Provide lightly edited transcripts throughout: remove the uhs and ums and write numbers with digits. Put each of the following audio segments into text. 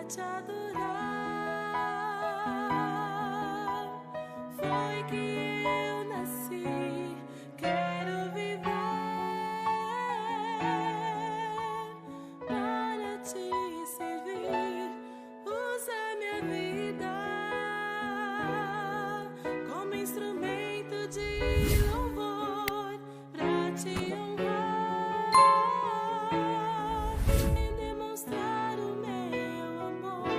te adorar. Foi que eu nasci, quero viver para te servir. Usa minha vida como instrumento de louvor pra te honrar e demonstrar o meu amor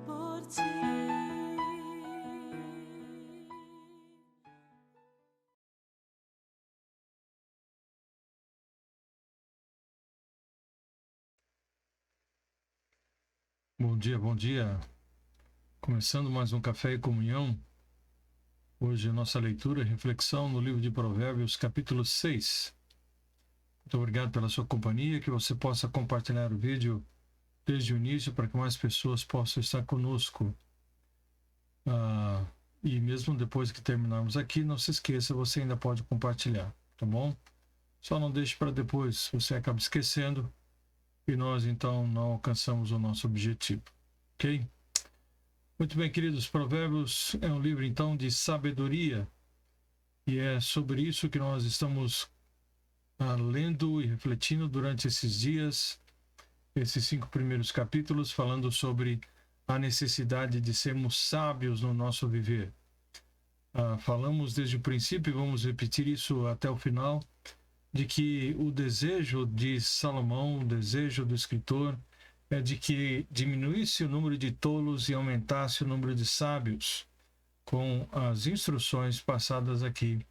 por ti. Bom dia, bom dia. Começando mais um Café e Comunhão. Hoje a nossa leitura e reflexão no livro de Provérbios, capítulo 6. Muito obrigado pela sua companhia, que você possa compartilhar o vídeo desde o início para que mais pessoas possam estar conosco. E mesmo depois que terminarmos aqui, não se esqueça, você ainda pode compartilhar, tá bom? Só não deixe para depois, você acaba esquecendo e nós então não alcançamos o nosso objetivo, ok? Muito bem, queridos, Provérbios é um livro então de sabedoria e é sobre isso que nós estamos lendo e refletindo durante esses dias, esses 5 primeiros capítulos, falando sobre a necessidade de sermos sábios no nosso viver. Falamos desde o princípio, e vamos repetir isso até o final, de que o desejo de Salomão, o desejo do escritor, é de que diminuísse o número de tolos e aumentasse o número de sábios, com as instruções passadas aqui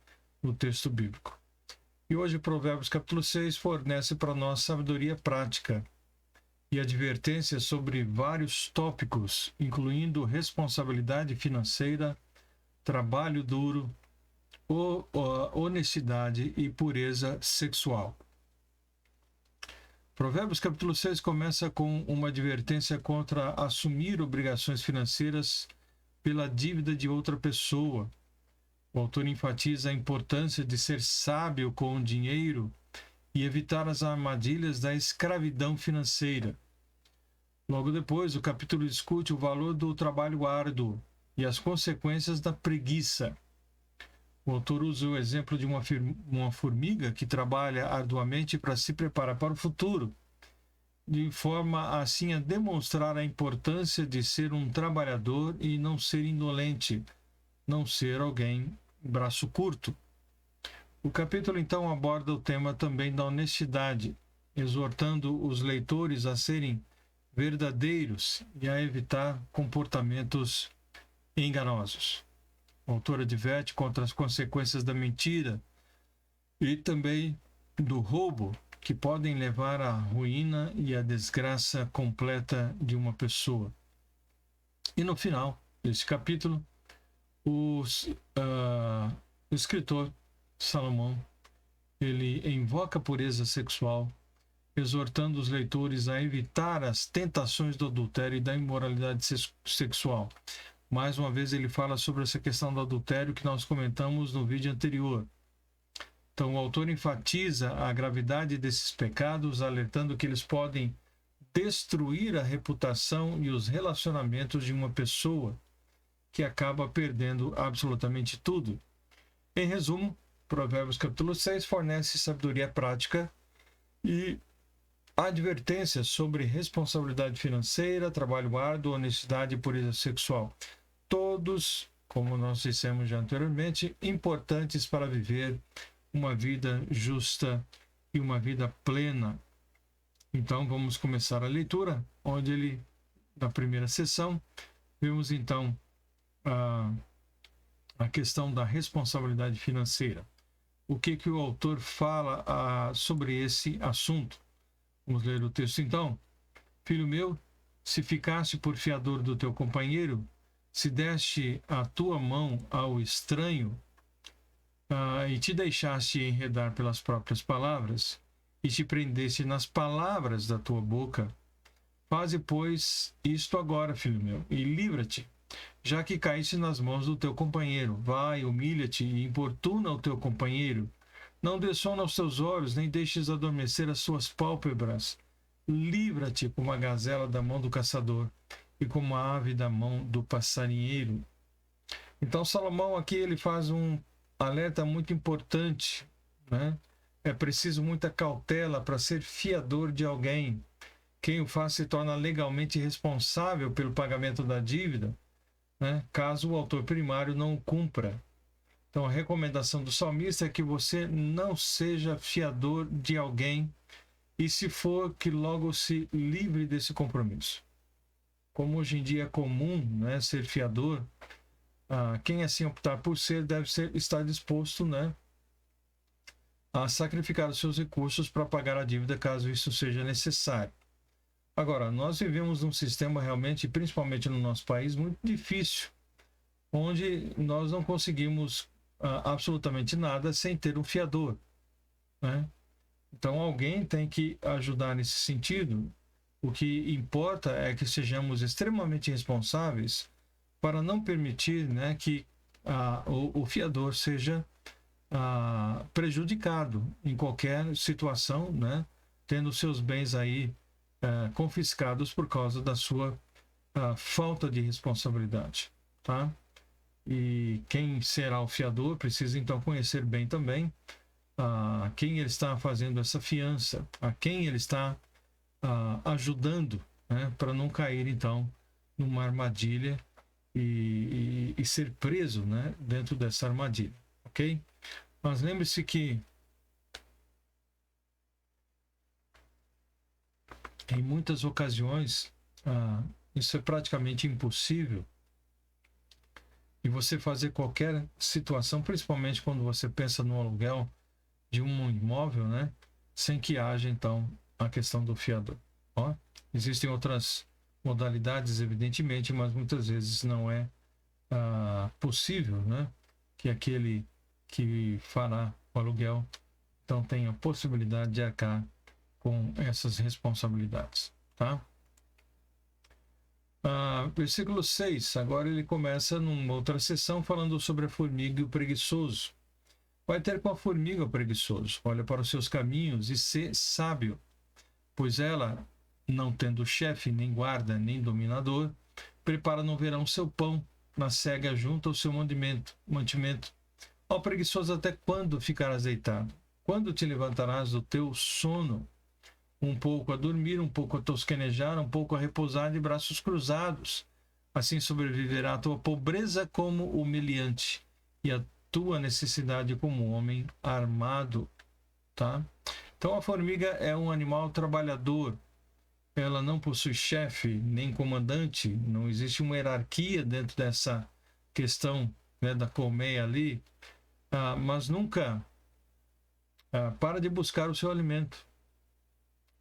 no texto bíblico. E hoje Provérbios capítulo 6 fornece para nós sabedoria prática e advertências sobre vários tópicos, incluindo responsabilidade financeira, trabalho duro, honestidade e pureza sexual. Provérbios capítulo 6 começa com uma advertência contra assumir obrigações financeiras pela dívida de outra pessoa. O autor enfatiza a importância de ser sábio com o dinheiro e evitar as armadilhas da escravidão financeira. Logo depois, o capítulo discute o valor do trabalho árduo e as consequências da preguiça. O autor usa o exemplo de uma formiga que trabalha arduamente para se preparar para o futuro, de forma assim a demonstrar a importância de ser um trabalhador e não ser indolente, não ser alguém braço curto. O capítulo então aborda o tema também da honestidade, exortando os leitores a serem verdadeiros e a evitar comportamentos enganosos. O autor adverte contra as consequências da mentira e também do roubo, que podem levar à ruína e à desgraça completa de uma pessoa. E no final deste capítulo, o escritor Salomão, ele invoca a pureza sexual, exortando os leitores a evitar as tentações do adultério e da imoralidade sexual. Mais uma vez ele fala sobre essa questão do adultério que nós comentamos no vídeo anterior. Então o autor enfatiza a gravidade desses pecados, alertando que eles podem destruir a reputação e os relacionamentos de uma pessoa, que acaba perdendo absolutamente tudo. Em resumo, Provérbios capítulo 6 fornece sabedoria prática e advertências sobre responsabilidade financeira, trabalho árduo, honestidade e pureza sexual. Todos, como nós dissemos já anteriormente, importantes para viver uma vida justa e uma vida plena. Então, vamos começar a leitura, onde ele, na primeira sessão, vemos então a questão da responsabilidade financeira. O que o autor fala sobre esse assunto? Vamos ler o texto então. Filho meu, se ficaste por fiador do teu companheiro, se deste a tua mão ao estranho, e te deixaste enredar pelas próprias palavras, e te prendeste nas palavras da tua boca, faze, pois, isto agora, filho meu, e livra-te, já que caíste nas mãos do teu companheiro. Vai, humilha-te e importuna o teu companheiro. Não dê sono aos teus olhos, nem deixes adormecer as suas pálpebras. livra-te como a gazela da mão do caçador e como a ave da mão do passarinheiro. Então Salomão aqui ele faz um alerta muito importante, né? É preciso muita cautela para ser fiador de alguém. Quem o faz se torna legalmente responsável pelo pagamento da dívida, né? Caso o autor primário não o cumpra. Então a recomendação do salmista é que você não seja fiador de alguém e, se for, que logo se livre desse compromisso. Como hoje em dia é comum, né, ser fiador, quem assim optar por ser deve estar disposto, né, a sacrificar os seus recursos para pagar a dívida caso isso seja necessário. Agora, nós vivemos num sistema realmente, principalmente no nosso país, muito difícil, onde nós não conseguimos absolutamente nada sem ter um fiador, né? Então alguém tem que ajudar nesse sentido. O que importa é que sejamos extremamente responsáveis para não permitir, né, que o fiador seja prejudicado em qualquer situação, né, tendo seus bens aí confiscados por causa da sua falta de responsabilidade, tá? E quem será o fiador precisa então conhecer bem também a quem ele está fazendo essa fiança, a quem ele está ajudando, né, para não cair então numa armadilha e ser preso, né, dentro dessa armadilha, ok? Mas lembre-se que em muitas ocasiões isso é praticamente impossível, e você fazer qualquer situação, principalmente quando você pensa no aluguel de um imóvel, né, sem que haja então a questão do fiador. Ó, existem outras modalidades, evidentemente, mas muitas vezes não é possível, né, que aquele que fará o aluguel então tenha a possibilidade de arcar com essas responsabilidades, tá? Versículo 6, agora ele começa numa outra sessão falando sobre a formiga e o preguiçoso. Vai ter com a formiga o preguiçoso, olha para os seus caminhos e sê sábio, pois ela, não tendo chefe, nem guarda, nem dominador, prepara no verão seu pão, na cega junta o seu mantimento. Ó preguiçoso, até quando ficarás deitado? Quando te levantarás do teu sono? Um pouco a dormir, um pouco a tosquenejar, um pouco a repousar de braços cruzados. Assim sobreviverá a tua pobreza como humilhante, e a tua necessidade como um homem armado, tá? Então a formiga é um animal trabalhador. Ela não possui chefe nem comandante, não existe uma hierarquia dentro dessa questão, né, da colmeia ali, mas nunca para de buscar o seu alimento.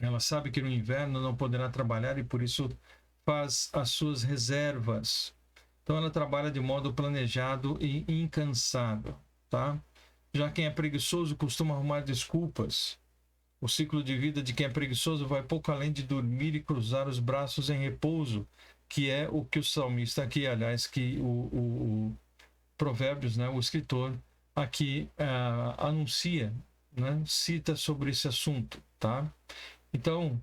Ela sabe que no inverno não poderá trabalhar e por isso faz as suas reservas. Então ela trabalha de modo planejado e incansável, tá? Já quem é preguiçoso costuma arrumar desculpas. O ciclo de vida de quem é preguiçoso vai pouco além de dormir e cruzar os braços em repouso, que é o que o salmista aqui, aliás, que o Provérbios, né, o escritor aqui anuncia, né, cita sobre esse assunto, tá? Então,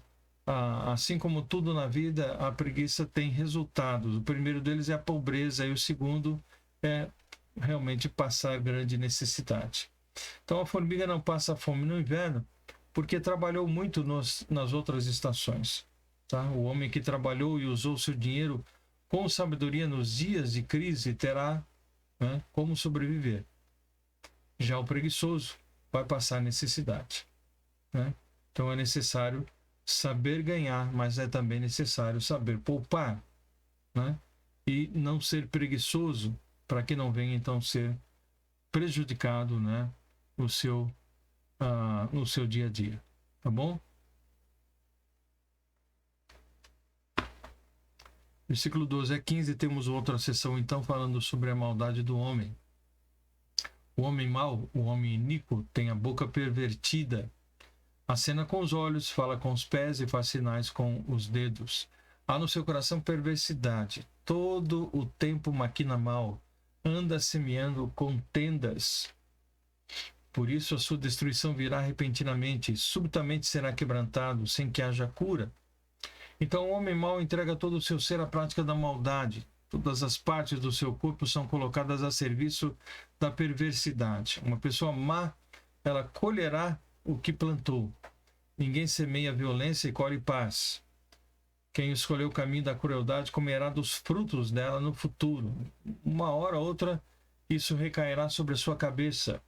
assim como tudo na vida, a preguiça tem resultados. O primeiro deles é a pobreza e o segundo é realmente passar grande necessidade. Então, a formiga não passa fome no inverno porque trabalhou muito nas outras estações. Tá? O homem que trabalhou e usou seu dinheiro com sabedoria nos dias de crise terá, né, como sobreviver. Já o preguiçoso vai passar necessidade, né? Então é necessário saber ganhar, mas é também necessário saber poupar, né? E não ser preguiçoso para que não venha então ser prejudicado, né, no seu dia a dia, tá bom? Versículo 12 a 15, temos outra sessão então falando sobre a maldade do homem. O homem mau, o homem iníquo, tem a boca pervertida, acena com os olhos, fala com os pés e faz sinais com os dedos. Há no seu coração perversidade, todo o tempo maquina mal, anda semeando contendas. Por isso a sua destruição virá repentinamente, e subitamente será quebrantado, sem que haja cura. Então o homem mau entrega todo o seu ser à prática da maldade. Todas as partes do seu corpo são colocadas a serviço da perversidade. Uma pessoa má, ela colherá o que plantou. Ninguém semeia violência e colhe paz. Quem escolheu o caminho da crueldade comerá dos frutos dela no futuro. Uma hora ou outra, isso recairá sobre a sua cabeça.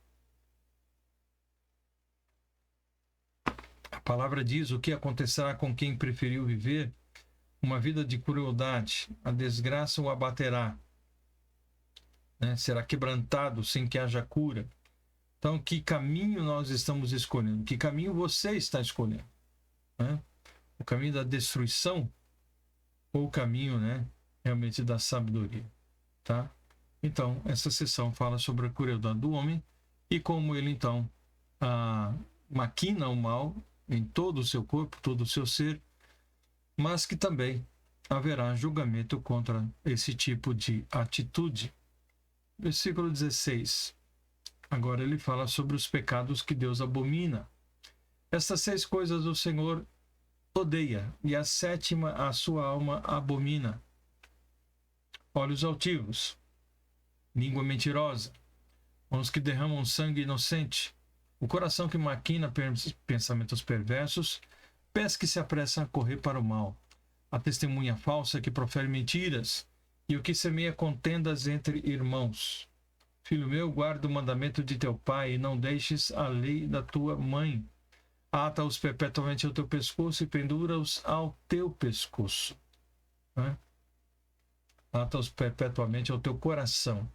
A palavra diz o que acontecerá com quem preferiu viver uma vida de crueldade. A desgraça o abaterá, né? Será quebrantado sem que haja cura. Então, que caminho nós estamos escolhendo? Que caminho você está escolhendo? Né? O caminho da destruição ou o caminho, né, realmente da sabedoria? Tá? Então, essa sessão fala sobre a crueldade do homem e como ele, então, maquina o mal em todo o seu corpo, todo o seu ser, mas que também haverá julgamento contra esse tipo de atitude. Versículo 16. Agora ele fala sobre os pecados que Deus abomina. Estas 6 coisas o Senhor odeia, e a 7ª a sua alma abomina: olhos altivos, língua mentirosa, mãos que derramam sangue inocente, o coração que maquina pensamentos perversos, pés que se apressam a correr para o mal, a testemunha falsa que profere mentiras, e o que semeia contendas entre irmãos. Filho meu, guarda o mandamento de teu pai e não deixes a lei da tua mãe. Ata-os perpetuamente ao teu pescoço e pendura-os ao teu pescoço. Né? Ata-os perpetuamente ao teu coração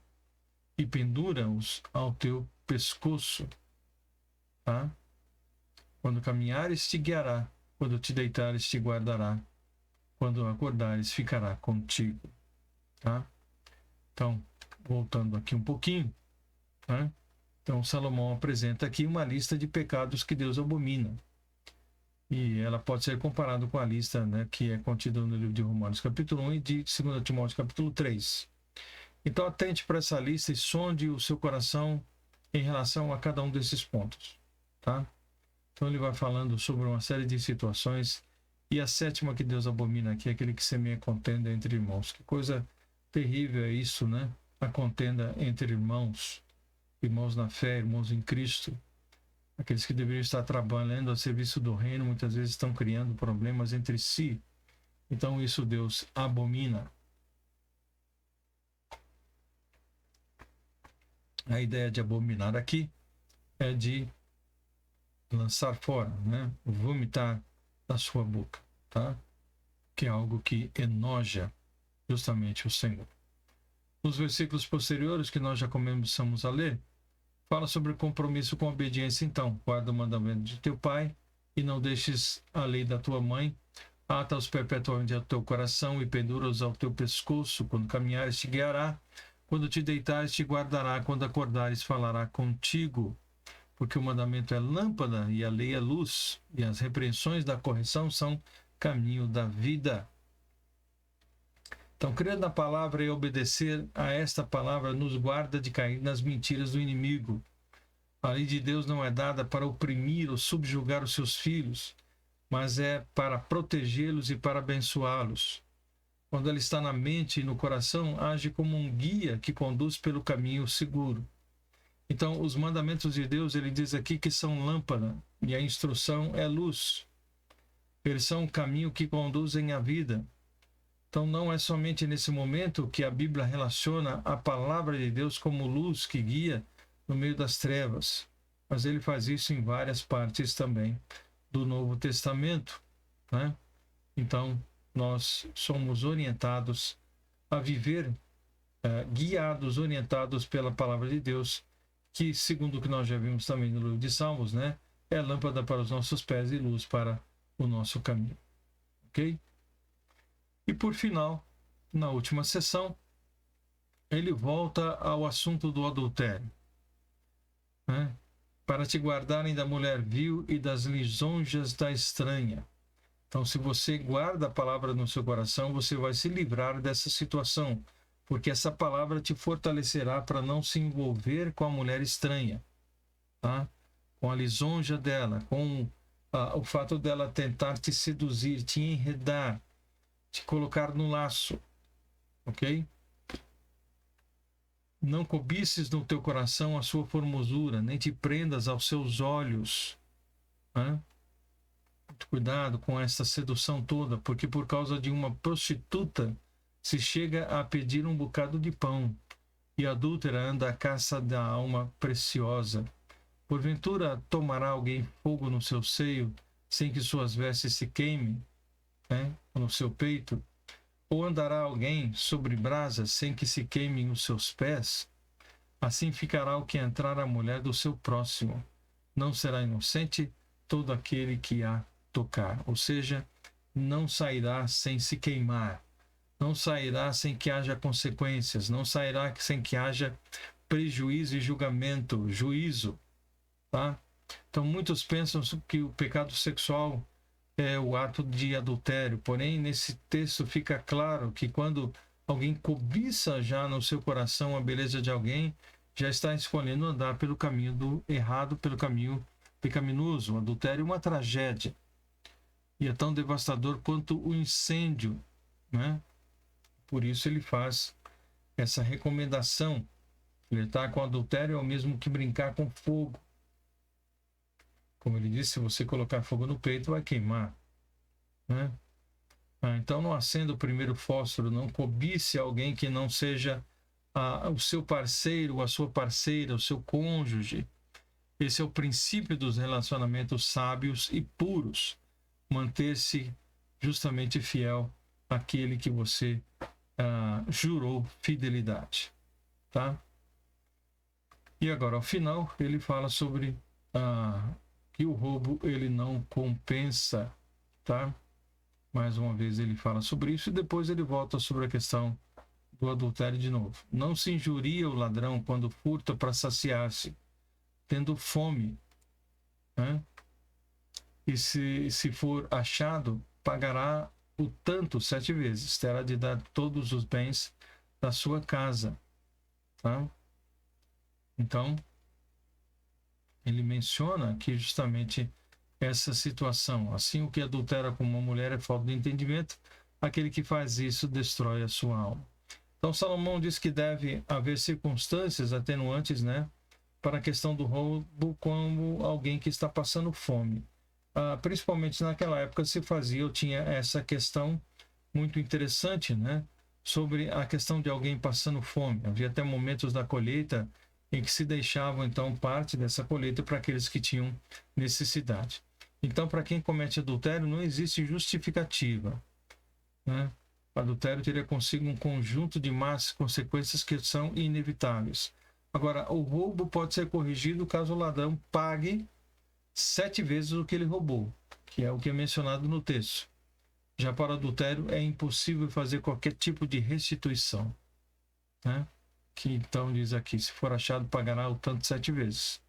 e pendura-os ao teu pescoço. Tá? Quando caminhares, te guiará. Quando te deitares, te guardará. Quando acordares, ficará contigo. Tá? Então, voltando aqui um pouquinho, né? Então Salomão apresenta aqui uma lista de pecados que Deus abomina. E ela pode ser comparada com a lista, né, que é contida no livro de Romanos capítulo 1 e de 2 Timóteo capítulo 3. Então atente para essa lista e sonde o seu coração em relação a cada um desses pontos. Tá? Então ele vai falando sobre uma série de situações. E a 7ª que Deus abomina aqui é aquele que semeia contenda entre irmãos. Que coisa terrível é isso, né? A contenda entre irmãos na fé, irmãos em Cristo. Aqueles que deveriam estar trabalhando a serviço do reino, muitas vezes estão criando problemas entre si. Então isso Deus abomina. A ideia de abominar aqui é de lançar fora, né? Vomitar da sua boca, tá? Que é algo que enoja justamente o Senhor. Nos versículos posteriores que nós já começamos a ler, fala sobre o compromisso com a obediência. Então, guarda o mandamento de teu pai e não deixes a lei da tua mãe. Ata-os perpetuamente ao teu coração e pendura-os ao teu pescoço. Quando caminhares, te guiará. Quando te deitares, te guardará. Quando acordares, falará contigo. Porque o mandamento é lâmpada e a lei é luz. E as repreensões da correção são caminho da vida. Então, crer na palavra e obedecer a esta palavra nos guarda de cair nas mentiras do inimigo. A lei de Deus não é dada para oprimir ou subjugar os seus filhos, mas é para protegê-los e para abençoá-los. Quando ela está na mente e no coração, age como um guia que conduz pelo caminho seguro. Então, os mandamentos de Deus, ele diz aqui que são lâmpada e a instrução é luz. Eles são o caminho que conduzem à vida. Então, não é somente nesse momento que a Bíblia relaciona a palavra de Deus como luz que guia no meio das trevas, mas ele faz isso em várias partes também do Novo Testamento, né? Então, nós somos orientados a viver guiados, orientados pela palavra de Deus, que, segundo o que nós já vimos também no livro de Salmos, né, é lâmpada para os nossos pés e luz para o nosso caminho. Ok? E por final, na última sessão, ele volta ao assunto do adultério, né? Para te guardarem da mulher vil e das lisonjas da estranha. Então, se você guarda a palavra no seu coração, você vai se livrar dessa situação, porque essa palavra te fortalecerá para não se envolver com a mulher estranha. tá? Com a lisonja dela, com o fato dela tentar te seduzir, te enredar, te colocar no laço, ok? Não cobices no teu coração a sua formosura, nem te prendas aos seus olhos. Né? Muito cuidado com essa sedução toda, porque por causa de uma prostituta se chega a pedir um bocado de pão, e a adúltera anda à caça da alma preciosa. Porventura tomará alguém fogo no seu seio, sem que suas vestes se queimem, né? No seu peito? Ou andará alguém sobre brasas, sem que se queimem os seus pés? Assim ficará o que entrar a mulher do seu próximo. Não será inocente todo aquele que a tocar. Ou seja, não sairá sem se queimar. Não sairá sem que haja consequências. Não sairá sem que haja prejuízo e julgamento, juízo. Tá? Então, muitos pensam que o pecado sexual é o ato de adultério. Porém, nesse texto fica claro que quando alguém cobiça já no seu coração a beleza de alguém, já está escolhendo andar pelo caminho do errado, pelo caminho pecaminoso. O adultério é uma tragédia. E é tão devastador quanto o incêndio, né? Por isso ele faz essa recomendação. Flertar com adultério é o mesmo que brincar com fogo. Como ele disse, se você colocar fogo no peito, vai queimar. Né? Então não acenda o primeiro fósforo, não cobice alguém que não seja o seu parceiro, a sua parceira, o seu cônjuge. Esse é o princípio dos relacionamentos sábios e puros. Manter-se justamente fiel àquele que você jurou fidelidade. Tá? E agora, ao final, ele fala sobre que o roubo ele não compensa, tá? Mais uma vez ele fala sobre isso e depois ele volta sobre a questão do adultério de novo. Não se injuria o ladrão quando furta para saciar-se, tendo fome, né? E se for achado, pagará o tanto 7 vezes, terá de dar todos os bens da sua casa, tá? Então, ele menciona aqui justamente essa situação. Assim, o que adultera com uma mulher é falta de entendimento. Aquele que faz isso destrói a sua alma. Então, Salomão diz que deve haver circunstâncias atenuantes, né, para a questão do roubo, como alguém que está passando fome. Principalmente naquela época se fazia, eu tinha essa questão muito interessante, né, sobre a questão de alguém passando fome. Havia até momentos da colheita em que se deixavam, então, parte dessa colheita para aqueles que tinham necessidade. Então, para quem comete adultério, não existe justificativa, né? O adultério teria consigo um conjunto de más consequências que são inevitáveis. Agora, o roubo pode ser corrigido caso o ladrão pague 7 vezes o que ele roubou, que é o que é mencionado no texto. Já para o adultério, é impossível fazer qualquer tipo de restituição, né? Que então diz aqui, se for achado, pagará o tanto 7 vezes,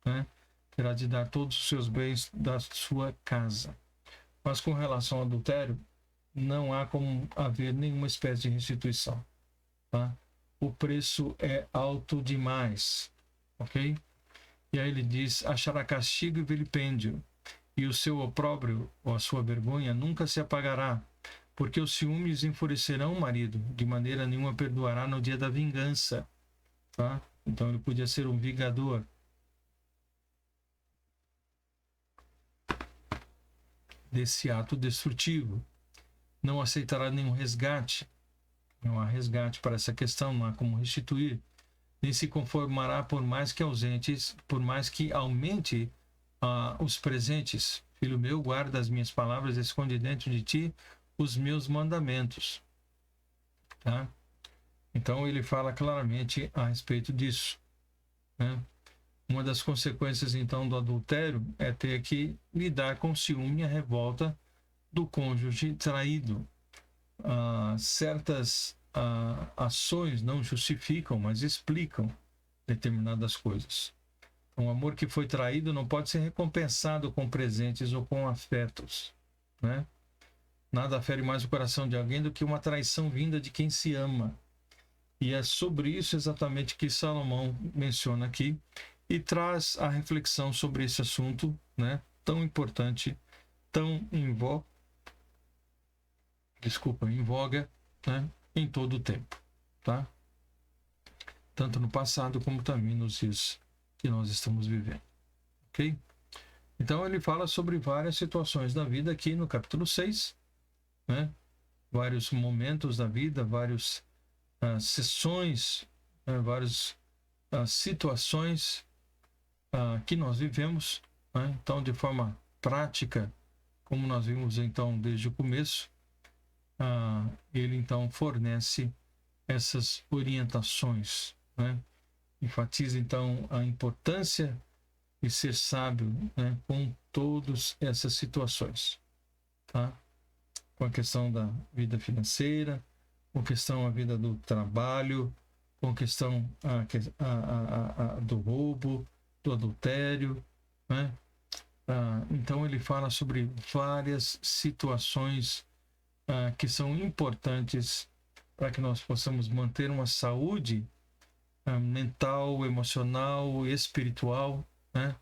né? Terá de dar todos os seus bens da sua casa. Mas com relação ao adultério, não há como haver nenhuma espécie de restituição, tá? O preço é alto demais, ok? E aí ele diz, achará castigo e vilipêndio, e o seu opróbrio ou a sua vergonha nunca se apagará, porque os ciúmes enfurecerão o marido, de maneira nenhuma perdoará no dia da vingança. Tá? Então ele podia ser um vingador. Desse ato destrutivo. Não aceitará nenhum resgate. Não há resgate para essa questão, não há como restituir. Nem se conformará por mais que aumente os presentes. Filho meu, guarda as minhas palavras, esconde dentro de ti os meus mandamentos. Tá? Então ele fala claramente a respeito disso, né? Uma das consequências então do adultério é ter que lidar com o ciúme e a revolta do cônjuge traído. Certas ações não justificam, mas explicam determinadas coisas. Um amor que foi traído não pode ser recompensado com presentes ou com afetos, né? Nada fere mais o coração de alguém do que uma traição vinda de quem se ama. E é sobre isso exatamente que Salomão menciona aqui. e traz a reflexão sobre esse assunto, né, tão importante, tão em voga, né, em todo o tempo, tá? Tanto no passado como também nos dias que nós estamos vivendo, ok? Então ele fala sobre várias situações da vida aqui no capítulo 6, né? Vários momentos da vida, várias sessões, várias situações que nós vivemos, né? Então, de forma prática, como nós vimos então desde o começo, ele então fornece essas orientações, né? Enfatiza então a importância de ser sábio, né, com todas essas situações, tá? Com a questão da vida financeira, com a questão da vida do trabalho, com a questão do roubo, do adultério, né? Então ele fala sobre várias situações que são importantes para que nós possamos manter uma saúde mental, emocional, espiritual, né?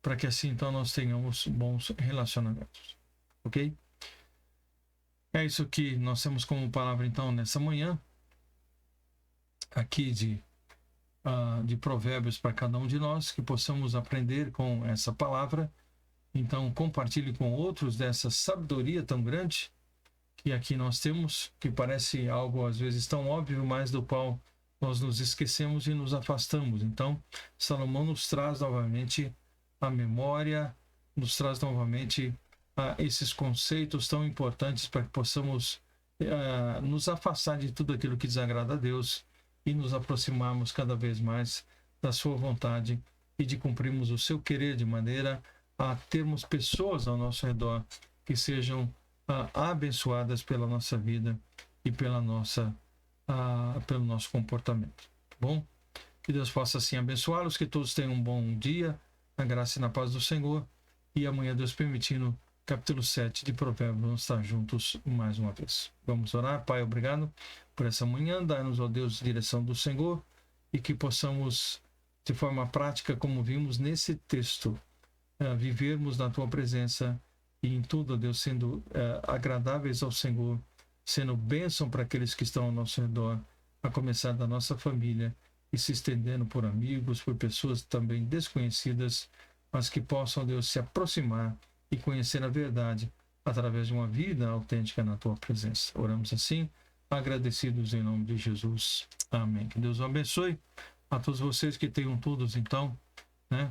Para que assim então nós tenhamos bons relacionamentos, ok? É isso que nós temos como palavra então nessa manhã aqui de Provérbios para cada um de nós, que possamos aprender com essa palavra. Então compartilhe com outros dessa sabedoria tão grande que aqui nós temos, que parece algo às vezes tão óbvio, mas do qual nós nos esquecemos e nos afastamos. Então Salomão nos traz novamente a memória, nos traz novamente esses conceitos tão importantes para que possamos nos afastar de tudo aquilo que desagrada a Deus e nos aproximarmos cada vez mais da sua vontade e de cumprirmos o seu querer, de maneira a termos pessoas ao nosso redor que sejam abençoadas pela nossa vida e pelo nosso comportamento. Tá bom? Que Deus possa assim abençoá-los, que todos tenham um bom dia, na graça e na paz do Senhor, e amanhã, Deus permitindo, capítulo 7 de Provérbios, vamos estar juntos mais uma vez. Vamos orar. Pai, obrigado por essa manhã, dá-nos, ó Deus, direção do Senhor, e que possamos, de forma prática, como vimos nesse texto, vivermos na Tua presença e em tudo, ó Deus, sendo agradáveis ao Senhor, sendo bênção para aqueles que estão ao nosso redor, a começar da nossa família e se estendendo por amigos, por pessoas também desconhecidas, mas que possam, Deus, se aproximar e conhecer a verdade através de uma vida autêntica na Tua presença. Oramos assim, agradecidos em nome de Jesus. Amém. Que Deus o abençoe. A todos vocês que tenham todos, então, né,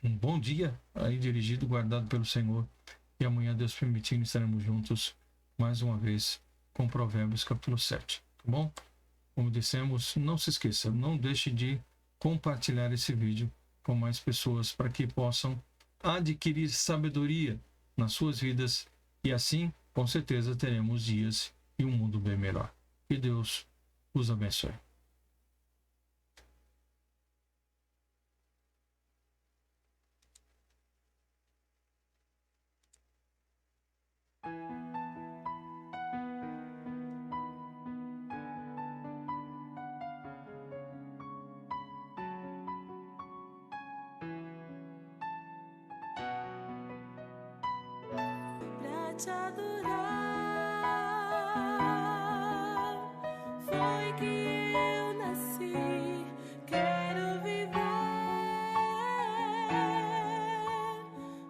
um bom dia aí dirigido, guardado pelo Senhor. E amanhã, Deus permitindo, estaremos juntos mais uma vez com Provérbios capítulo 7. Tá bom? Como dissemos, não se esqueça, não deixe de compartilhar esse vídeo com mais pessoas para que possam adquirir sabedoria nas suas vidas e assim, com certeza, teremos dias e um mundo bem melhor. Que Deus os abençoe. Pra te adorar, foi que eu nasci. Quero viver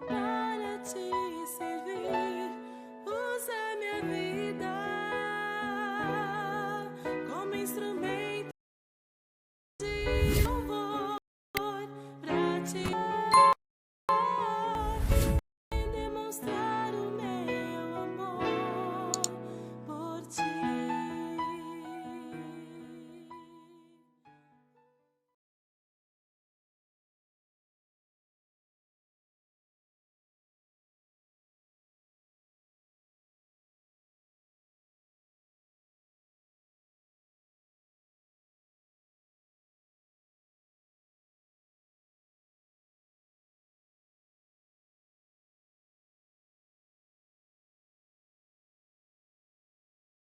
para te servir. Usa minha vida como instrumento de louvor pra te